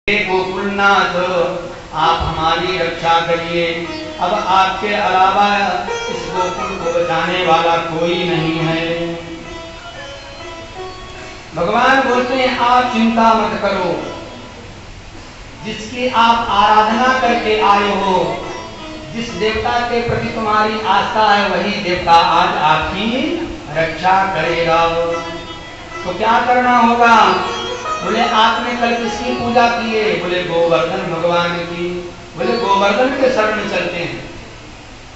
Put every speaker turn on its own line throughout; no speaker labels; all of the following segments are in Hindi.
हे गोकुलनाथ, आप हमारी रक्षा करिए। अब आपके अलावा इस गोकुल को बचाने वाला कोई नहीं है। भगवान बोलते हैं आप चिंता मत करो, जिसकी आप आराधना करके आए हो, जिस देवता के प्रति तुम्हारी आस्था है, वही देवता आज आपकी रक्षा करेगा। तो क्या करना होगा? बोले आपने कल किसकी पूजा की है? बोले गोवर्धन भगवान की। बोले गोवर्धन के शरण में चलते हैं।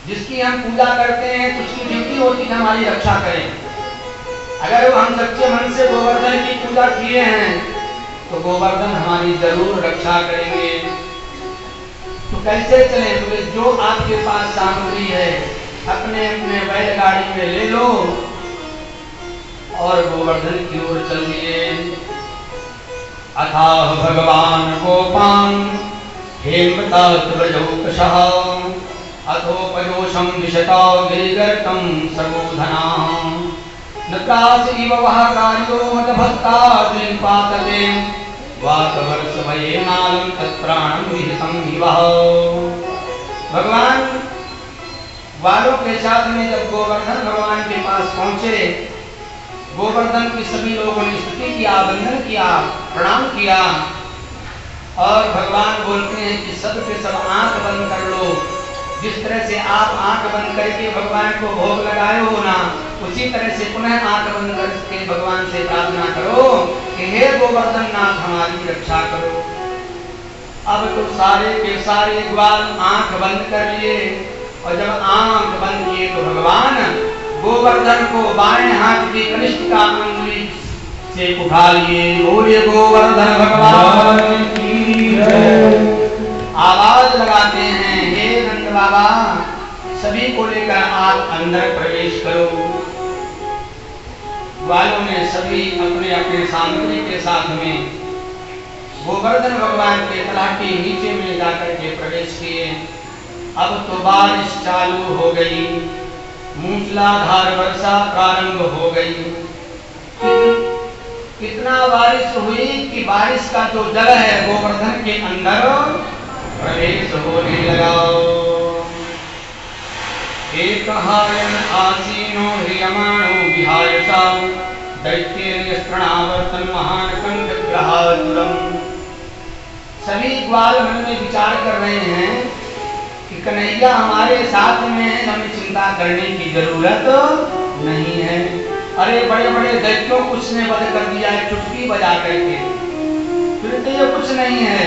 जिसकी हम पूजा करते हैं तो उसकी ड्यूटी होती है हमारी रक्षा करें। अगर हम सच्चे मन से गोवर्धन की पूजा किए हैं तो गोवर्धन हमारी जरूर रक्षा करेंगे। तो कैसे चले? बोले जो आपके पास सामग्री है अपने अपने बैलगाड़ी में ले लो और गोवर्धन की ओर चल दिए। अथाह भगवान गोपान हेमतात व्रजौकशः अथोपयोषं दिशता गिरिगर्तं सर्वोधना नकास इव वह कार्यो मदभक्ताद्रिपातते वातवर्षभये नालं तत्प्राणं विहितं विवह। भगवान वालों के साथ में जब गोवर्धन भगवान के पास पहुंचे, गोवर्धन की सभी लोगों ने स्तुति किया, वंदन किया, प्रणाम किया और भगवान बोलते हैं कि सब के सब आंख बंद कर लो। जिस तरह से आप आंख बंद करके भगवान को भोग लगाए हो ना, उसी तरह से पुनः आंख बंद करके भगवान से प्रार्थना करो कि हे गोवर्धन नाथ हमारी रक्षा करो। अब तो सारे के सारे ग्वाल आंख बंद कर लिए और जब आंख बंद किए तो भगवान गोवर्धन को बाएं हाथ की कनिष्ठिका अंगुली से उठा लिए। बोलिए गोवर्धन भगवान की जय। आवाज लगाते हैं, हे नंद बाबा सभी को लेकर आप अंदर प्रवेश करो। ग्वालों ने सभी अपने अपने सामग्री के साथ में गोवर्धन भगवान के तलाटी नीचे में जाकर के प्रवेश किए। अब तो बारिश चालू हो गई, मूसलाधार वर्षा प्रारंभ हो गई। कितना बारिश हुई कि बारिश का जो जल है गोवर्धन के अंदर प्रवेश होने लगा। एक हायन आसीनो ह्रियमाणो विहायसा दैत्येन स्त्रणावर्तन महान कंठ ग्रहातुरम। सभी ग्वाल मन में विचार कर रहे हैं कि कन्हैया हमारे साथ में है, हमें चिंता करने की जरूरत नहीं है। अरे बड़े बड़े दैत्यों को उसने वध कर दिया है चुटकी बजा करके, फिर तो ये कुछ नहीं है।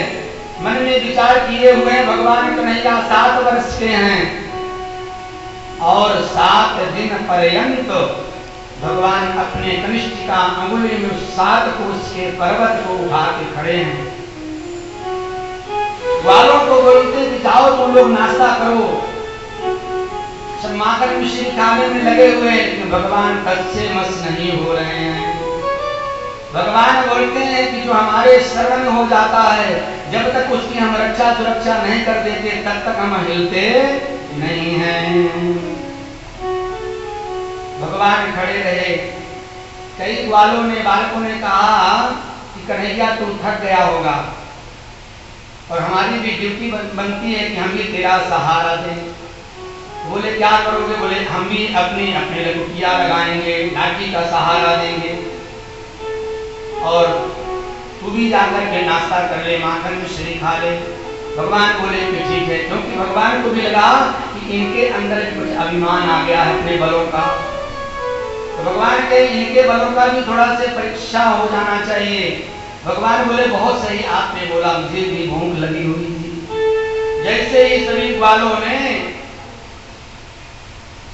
मन में विचार किए हुए भगवान कन्हैया 7 वर्ष के हैं और 7 दिन पर्यंत भगवान अपने कनिष्ठिका अंगुली में 7 कोस के पर्वत को उठा के खड़े हैं। ग्वालों को बोलते कि जाओ तुम लोग नाश्ता करो। सब माखन मिश्री खाने में लगे हुए हैं, भगवान कच्चे मस नहीं हो रहे हैं। भगवान बोलते हैं कि जो हमारे शरण हो जाता है, जब तक उसकी हम रक्षा सुरक्षा नहीं कर देते तब तक हम हिलते नहीं हैं। भगवान खड़े रहे। कई ग्वालों ने बालकों ने कहा कि कन्हैया तू थक गया होगा और हमारी भी ड्यूटी बनती है कि हम भी तेरा सहारा दें। बोले क्या करोगे? बोले हम भी अपनी अपने लकुटिया लगाएंगे, लाठी का सहारा देंगे और तू भी जाकर के नाश्ता कर ले, माखन मिश्री खा ले। भगवान बोले कि ठीक है, क्योंकि भगवान को भी लगा कि इनके अंदर कुछ अभिमान आ गया है अपने बलों का। तो भगवान के इनके बलों का भी थोड़ा से परीक्षा हो जाना चाहिए। भगवान बोले बहुत सही आपने बोला, मुझे भी भूख लगी हुई थी। जैसे ही सभी ग्वालों ने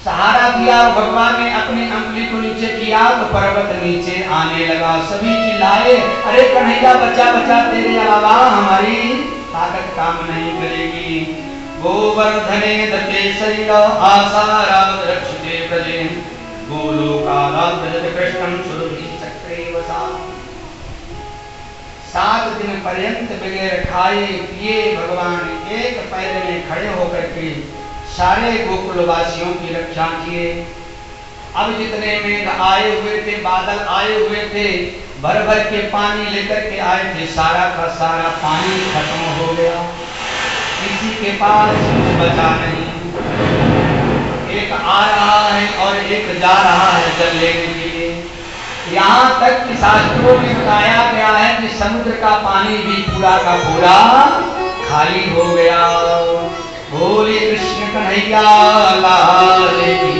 सहारा दिया, भगवान ने अपनी अंगुली को नीचे किया तो पर्वत नीचे आने लगा। सभी चिल्लाए, अरे कन्हैया बचा बचा, तेरे अलावा हमारी ताकत काम नहीं करेगी। गोवर्धने दते शैल आसारावत रक्षते प्रजे गोलोकाराध्य कृष्णं सुरभि चक्रे वसा। 7 दिन पर्यंत बगैर खाए पिए भगवान एक पैर में खड़े होकर के सारे गोकुलवासियों की रक्षा किए। अब जितने मेघ आए हुए थे, बादल आए हुए थे, भर भर के पानी लेकर के आए थे, सारा का सारा पानी खत्म हो गया। किसी के पास कुछ बचा नहीं। एक आ रहा है और एक जा रहा है जल लेने के लिए। यहाँ तक कि शास्त्रों में बताया गया है कि समुद्र का पानी भी पूरा का पूरा खाली हो गया। बोले कृष्ण कन्हैया लाल की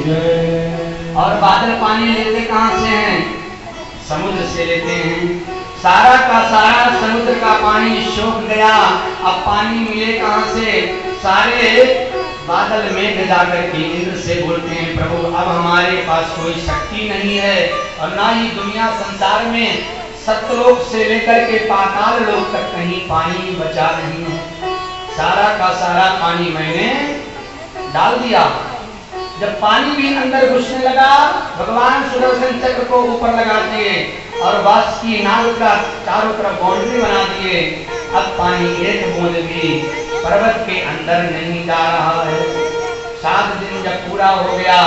जय। और बादल पानी लेते कहाँ से हैं? समुद्र से लेते हैं। सारा का सारा समुद्र का पानी सूख गया। अब पानी मिले कहाँ से? सारे बादल मेघ जाकर के इंद्र से बोलते हैं, प्रभु अब हमारे पास कोई शक्ति नहीं है और ना ही दुनिया संसार में सत्यलोक से लेकर के पाताल लोक तक कहीं पानी बचा नहीं है। सारा का सारा पानी मैंने डाल दिया। जब पानी भी अंदर घुसने लगा, भगवान सुदर्शन चक्र को ऊपर लगा दिए और वासुकी नाग का चारों तरफ बाउंड्री बना दिए। अब पानी एक बूंद भी पर्वत के अंदर नहीं जा रहा है। 7 दिन जब पूरा हो गया,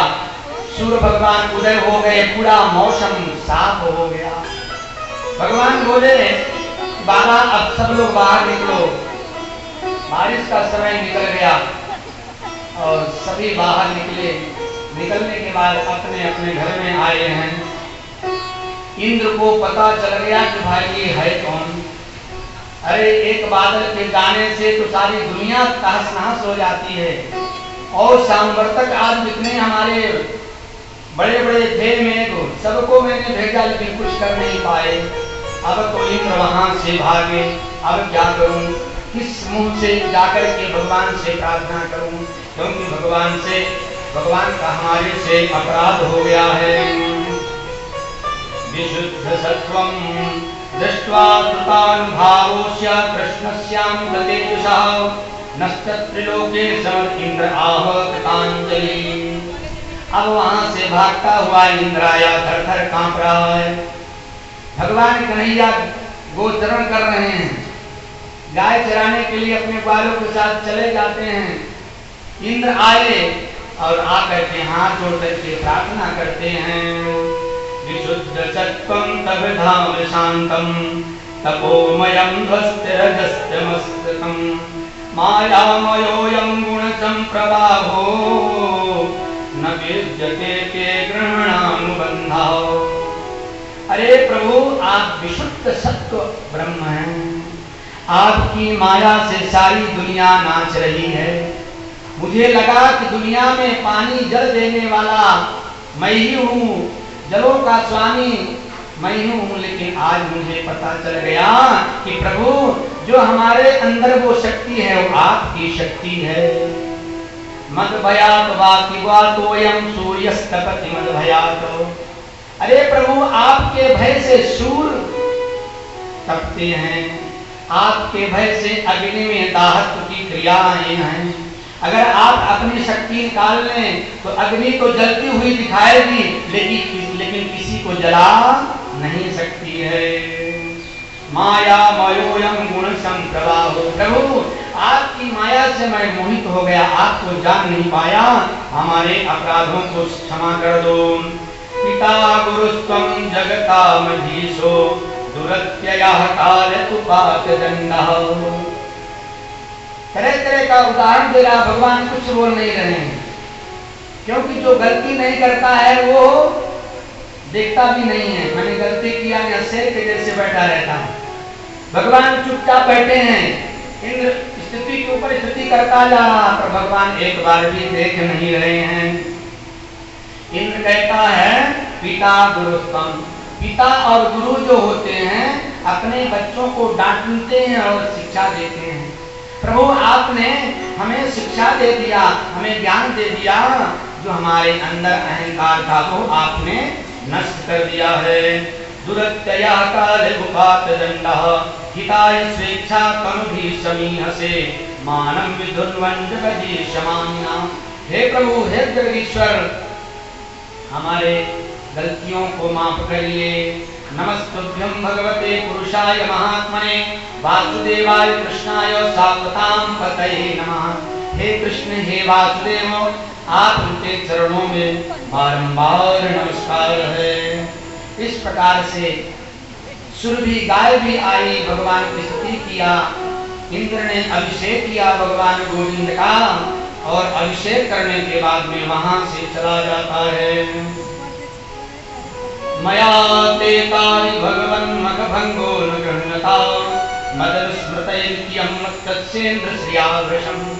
सूर्य भगवान उदय हो गए, पूरा मौसम साफ हो गया। भगवान बोले बाबा अब सब लोग बाहर निकलो। बारिश का समय निकल गया और सभी बाहर निकले। निकलने के बाद अपने अपने घर में आए हैं। इंद्र को पता चल गया कि भाई ये है कौन। अरे एक बादल के जाने से तो सारी दुनिया तहस नहस हो जाती है। और सांवर्तक आज जितने हमारे बड़े बड़े थे मेरे सबको मैंने भेजा लेकिन कुछ कर नहीं पाए। अब तो इंद्र वहां से भागे। अब क्या करूं? किस मुंह से जाकर के भगवान से प्रार्थना करूं? क्योंकि भगवान का हमारे से अपराध हो गया है। विशुद्ध सत्वं दृष्ट्वा कृतानुभावोस्य कृष्णस्यां गतेजुषा नष्टत्रिलोके समर इंद्र आह कृतांजलि। अब वहां से भागता हुआ इंद्र आया, थर थर कांप रहा है। भगवान कन्हैया गोचरण कर रहे हैं, गाय चराने के लिए अपने ग्वालों के साथ चले जाते हैं। इंद्र आए और आकर के हाथ जोड़ करके प्रार्थना करते हैं। विशुद्ध सत्वं तबधाम शांतम तपोमयं ध्वस्तिरजस्तमस्तकं मायामयोऽयं गुणसंप्रवाहो न विद्यते के ग्रहणानुबन्धः। अरे प्रभु आप विशुद्ध सत्व ब्रह्म हैं। आपकी माया से सारी दुनिया नाच रही है। मुझे लगा कि दुनिया में पानी जल देने वाला मैं ही हूँ, जलों का स्वामी मैं ही हूँ, लेकिन आज मुझे पता चल गया कि प्रभु जो हमारे अंदर वो शक्ति है वो आपकी शक्ति है। मद भयात वाकिवातोयम सूर्यस्तपति मद भयातो। अरे प्रभु आपके भय से सूर्य तपते हैं, आपके भय से अग्नि में दाहत्व की क्रियाएं हैं। अगर आप अपनी शक्ति निकाल लें तो अग्नि तो जलती हुई दिखाएगी लेकिन किसी को जला नहीं सकती है। माया मयोयम गुण संप्रवाहो। प्रभु आपकी माया से मैं मोहित हो गया, आपको जान नहीं पाया, हमारे अपराधों को क्षमा कर दो। पिता गुरुस्त्वं जगतामधीशो दुरत्ययः काल उपात दंडः। तरह तरह का उदाहरण दे रहा भगवान, कुछ बोल नहीं रहे हैं क्योंकि जो गलती नहीं करता है वो देखता भी नहीं है। मैंने गलती किया या शेर के जैसे बैठा रहता है। भगवान चुपचाप बैठे हैं। इंद्र स्थिति के ऊपर स्थिति करता जा रहा पर भगवान एक बार भी देख नहीं रहे हैं। इंद्र कहता है पिता गुरुस्तम। पिता और गुरु जो होते हैं अपने बच्चों को डांटते हैं और शिक्षा देते हैं। प्रभु आपने हमें शिक्षा दे दिया, हमें ज्ञान दे दिया, जो हमारे अंदर अहंकार था वो आपने नष्ट कर दिया है। दुरत्ययः काल उपात दंडः हिताय स्वेच्छा कनुभिः समीहसे मानं विधुर्वन् जगदीशमान्या। हे प्रभु, हे जगदीश्वर, हमारे गलतियों को माफ करिए। नमस्तुभ्यं भगवते पुरुषाय महात्मने वासुदेवाय कृष्णाय सात्वतां पतये नमः। हे कृष्ण हे वासुदेव, आप उनके चरणों में बारंबार नमस्कार है। इस प्रकार से सुरभि गाय भी आई, भगवान की स्तुति किया। इंद्र ने अभिषेक किया भगवान गोविंद का, और अभिषेक करने के बाद में वहां से चला जाता है। मया ते तानि भगवन् मखभंगो न गृह्णता, मदनुस्मृतैर्यं तत्सेन्द्र श्रियावृषम्।